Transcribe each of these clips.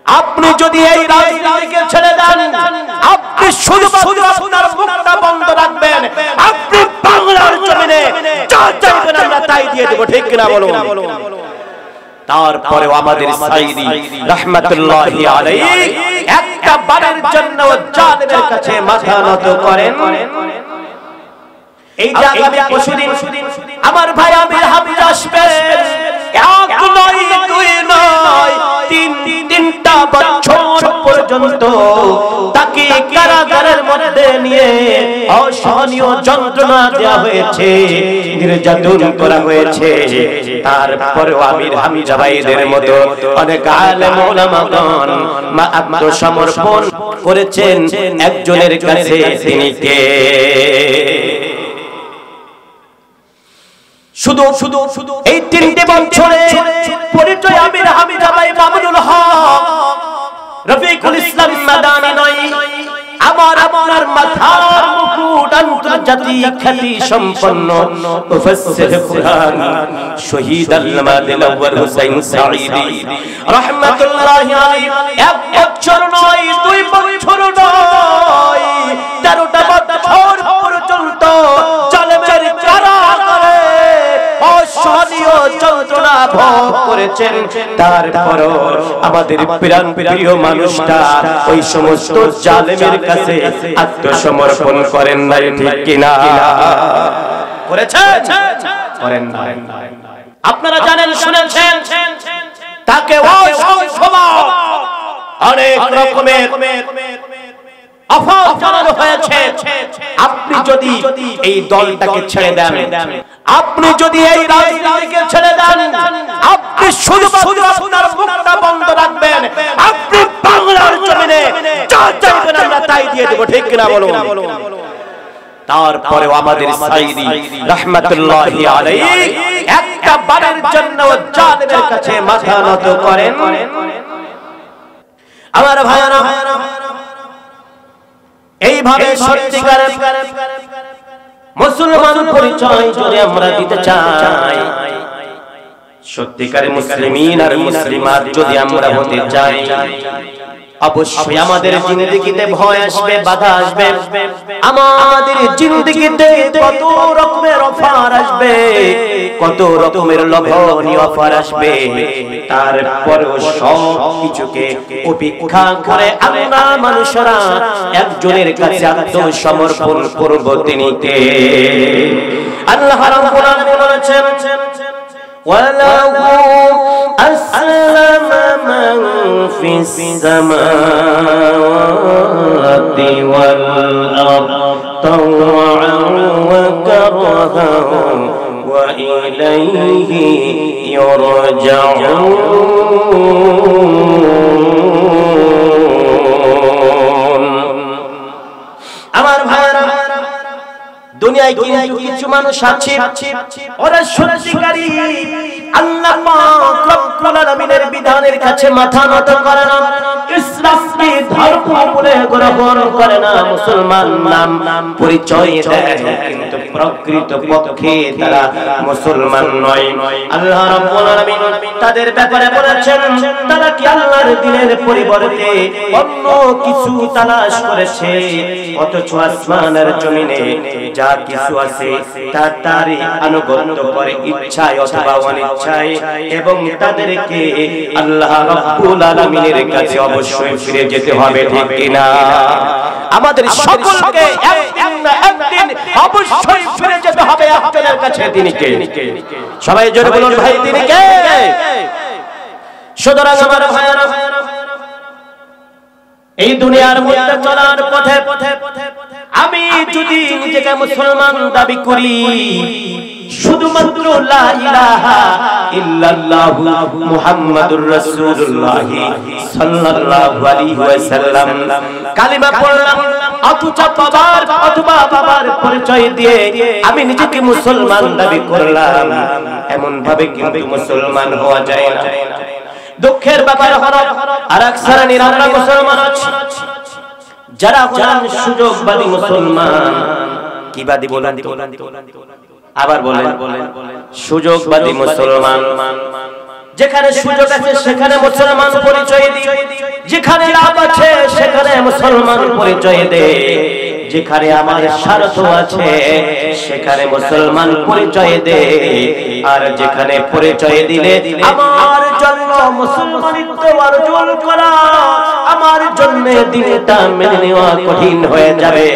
আপনি যদি এই রাজনীতিকে ছেড়ে দেন, আপনি শুধুমাত্র আপনার মুখটা বন্ধ রাখবেন, আপনি বাংলার জমিনে যা চাইবেন আমরা তাই দিয়ে দেব, ঠিক কিনা বলুন? তারপরেও আমাদের সাইদি রাহমাতুল্লাহি আলাইহি একটা বারের জন্য জালেমের কাছে মাথা নত করেন। এই যে আগামী পরশুদিন আমার ভাই আমির হামিদ আসবে, এক নয় দুই নয় তিনটা বছর পর্যন্ত তাকে কারাগারের মধ্যে নিয়ে অসহনীয় যন্ত্রণা দেওয়া হয়েছে, নির্যাতন করা হয়েছে। তারপরেও আমির হামিদ ভাইদের মতো অনেক আলেম ওলামাগণ আত্মসমর্পণ করেছেন একজনের কাছে। তিনি কে? শুধু এই তিনটে বছরে পরিচয় আমির হামিদ ভাই মামুনুল হক রফিকুল ইসলাম মাদানী নয়, আমার আপনার মাথার মুকুট আন্তর্জাতিক খ্যাতি সম্পন্ন মুফাসসির কুরআন শহীদ আল্লামা দিলওয়ার হোসেন সাঈদী রাহমাতুল্লাহি আলাইহি এক বছর নয়, দুই বছর নয়, 13টা বছর পর্যন্ত জালেমের কারাগারে অসহনীয় যন্ত্রণা ভোগ করেছেন। তারপরও আমাদের প্রিয় মানুষটা ওই সমস্ত জালেমের কাছে আত্মসমর্পণ করেন নাই, ঠিক কিনা? করেছেন? করেন নাই। আপনারা জানেন, শুনেছেন, তাকে অনেক রকমের অফার জানানো হয়েছে। আপনি যদি এই দলটাকে ছেড়ে দেন, আপনি যদি এই রাজনীতিকে ছেড়ে দেন, আপনি শুধুমাত্র আপনার মুখটা বন্ধ রাখবেন, আপনি বাংলার জমিনে যা চাইবেন আমরা তাই দিয়ে দেব, ঠিক কিনা বলুন? তারপরেও আমাদের সাইদি রাহমাতুল্লাহি আলাইহি একটা বারের জন্য জালেমের কাছে মাথা নত করেন। আমার ভাইরা, এইভাবে সত্যিকারের মুসলমান পরিচয় যদি আমরা দিতে চাই, সত্যিকারের মুসলিমিন আর মুসলিমাত যদি আমরা হতে চাই, অবশ্যই আমাদের জিন্দেগিতে ভয় আসবে, বাধা আসবে, আমাদের জিন্দেগিতে কত রকমের অফার আসবে, কত রকমের লোভনীয় অফার আসবে। তারপরেও সব কিছুকে উপেক্ষা করে আমরা মানুষরা একজনের কাছে আত্মসমর্পণ করব। তিনি কে? আল্লাহ রাব্বুল আলামিন বলেছেন, ওয়ালাহু আসলামা মান ফিস সামাওয়াতি ওয়াল আরদ তাওআন ওয়া কারহান ওয়া ইলাইহি ইরজাউন। আমার ভাইরা, দুনিয়ায় কিন্তু কিছু মানুষ আছে, ওরা সত্যিকারী আল্লাহ পাক রব্বুল আলামিনের বিধানের কাছে মাথা নত করে না, ইসলামকে ধর্ম বলে গ্রহণ করে না, মুসলমান নাম পরিচয় দেয়, কিন্তু প্রকৃত পক্ষে তারা মুসলমান নয়। আল্লাহ রাব্বুল আলামিন তাদের ব্যাপারে বলেছেন, তারা কি আল্লাহর দ্বীনের পরিবর্তে অন্য কিছু তালাশ করেছে, অথচ আসমানের জমিনে যা কিছু আছে তারই আনুগত্য করে ইচ্ছায় অথবা অনিচ্ছায়, এবং তাদেরকে আল্লাহ রাব্বুল আলামিনের কাছে অবশ্যই ফিরে যেতে হবে, ঠিক কিনা? আমাদের সকলকে একদিন না একদিন অবশ্যই ফিরে যেতে হবে একজনের কাছে। তিনি কে? সবাই জোরে বলুন ভাই, তিনি কে? সুতরাং আমার ভাইরা, এই দুনিয়ার মধ্যে চলার পথে আমি যদি নিজেকে মুসলমান দাবি করি, শুধুমাত্র লা ইলাহা ইল্লাল্লাহু মুহাম্মাদুর রাসূলুল্লাহ সাল্লাল্লাহু আলাইহি ওয়াসাল্লাম কালিমা পড়লাম, অথবা বাবার পরিচয় দিয়ে আমি নিজেকে মুসলমান দাবি করলাম, এমন ভাবে কিন্তু মুসলমান হওয়া যায় না। দুঃখের ব্যাপার হলো আরেক শ্রেণীর আমরা মুসলমান আছি যারা হলেন সুযোগবাদী মুসলমান। কি বাদী বলেন? আবার বলেন, সুযোগবাদী মুসলমান। যেখানে সুযোগ আছে সেখানে মুসলমান পরিচয় দিই, মুসলমান পরিচয় দেয়, যেখানে আমার স্বার্থ আছে সেখানে মুসলমান পরিচয় দেয়, আর যেখানে পরিচয় দিলে আমার জন্য মুসলমানিত্ব অর্জন করা, আমার জন্য দিনটা মেনে নেওয়া কঠিন হয়ে যাবে,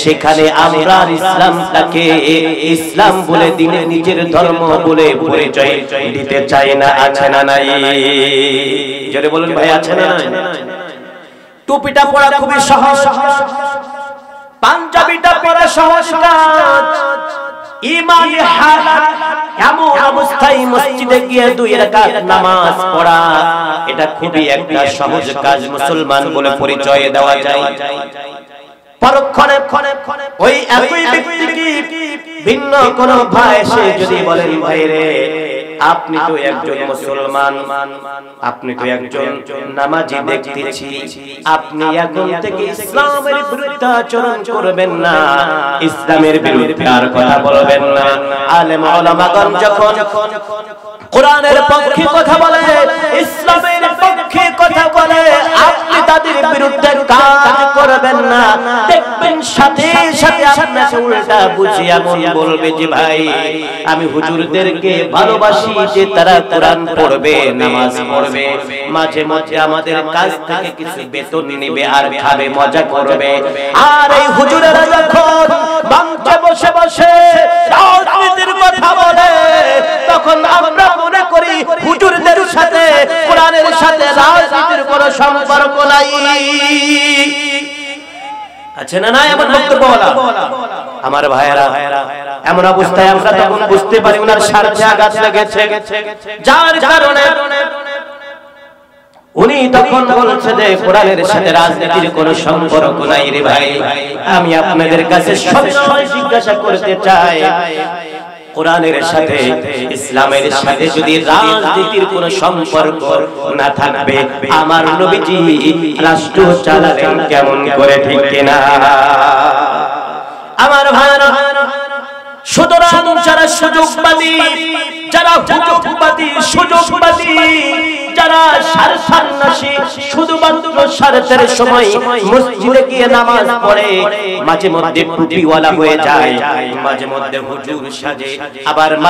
সেখানে আমরা ইসলামটাকে ইসলাম বলে দিনে নিজের ধর্ম বলে পরিচয় দিতে চাই না। আছে না নাই? জোরে বলুন ভাই, আছে না নাই? টুপিটা পরা খুবই সহজ, পাঞ্জাবিটা পরা সহজ কাজ, ঈমান হালাল এমন অবস্থায় মসজিদে গিয়ে 2 রাকাত নামাজ পড়া, এটা খুবই একটা সহজ কাজ, মুসলমান বলে পরিচয় দেওয়া যায়। পরক্ষণে ওই একই ব্যক্তিকে ভিন্ন কোন ভাই এসে যদি বলেন, ভাই রে আপনি তো একজন মুসলমান, আপনি তো একজন নামাজি দেখতেছি, আপনি এখন থেকে ইসলামের বিরুদ্ধে আচরণ করবেন না, ইসলামের বিরুদ্ধে আর কথা বলবেন না। আলেম ওলামাগণ যখন কোরআনের পক্ষে কথা বলে, ইসলামের পক্ষে কথা বলে, আপনি তাদের বিরুদ্ধে কাজ করবেন না। দেখবেন সাথে সাথে আপনাকে উল্টা বুঝে এমন বলবে যে ভাই আমি হুজুরদেরকে ভালোবাসি যে তারা কোরআন পড়বে, নামাজ পড়বে, মাঝে মাঝে আমাদের কাছ থেকে কিছু বেতন নেবে আর খাবে, মজা করবে। আর এই হুজুরেরা যখন মঞ্চে বসে বসে রাজনীতির কথা বলে, তখন আমরা মনে করি হুজুরদের সাথে কোরআনের সাথে রাজনীতির কোনো সম্পর্ক নাই। আছে না নাই? আমার বক্তব্য বলা আমার ভাইয়েরা, এমন অবস্থায় আমরা তখন বুঝতে পারি ওনার স্বার্থে আঘাত লেগেছে, যার কারণে উনি তখন বলছে যে কোরআনের সাথে রাজনীতির কোনো সম্পর্ক নাই। রে ভাই, আমি আপনাদের কাছে সবসময় জিজ্ঞাসা করতে চাই, কোরআনের সাথে ইসলামের সাথে যদি রাজনীতির কোনো সম্পর্ক না থাকবে, আমার নবীজি রাষ্ট্র চালালেন কেমন করে, ঠিক কিনা? আমার ভাইরা, সুতরাং যারা সুযোগবাদী, যারা হুজুগবাদী, সুযোগবাদী, যারা স্বার্থান্বেষী, শুধুমাত্র স্বার্থের সময় মসজিদে গিয়ে নামাজ পড়ে, মাঝে মধ্যে টুপিওয়ালা হয়ে যায়, মাঝে মধ্যে হুজুর সাজে, আবার